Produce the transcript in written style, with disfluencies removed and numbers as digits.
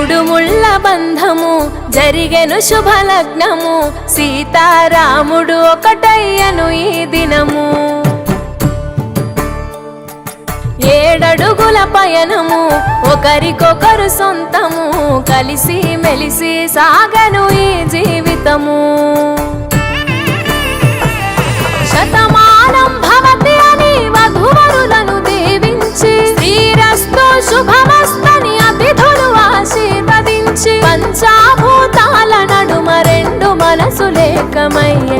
మూడు ముళ్ళ బంధము జరిగెను శుభలగ్నము సీతారాముడు ఒకటయ్యను ఈ దినము 7 అడుగుల పయనము ఒకరికొకరు సొంతము కలిసి మెలిసి సాగను ఈ జీవితము శతమానం భవతి అని వధువరులను దీవించి శ్రీరస్తు శుభమస్తని అతిథులు ఆశీర్వదించి పంచాభూతాల నడుమ 2 మనసులేకమయ్య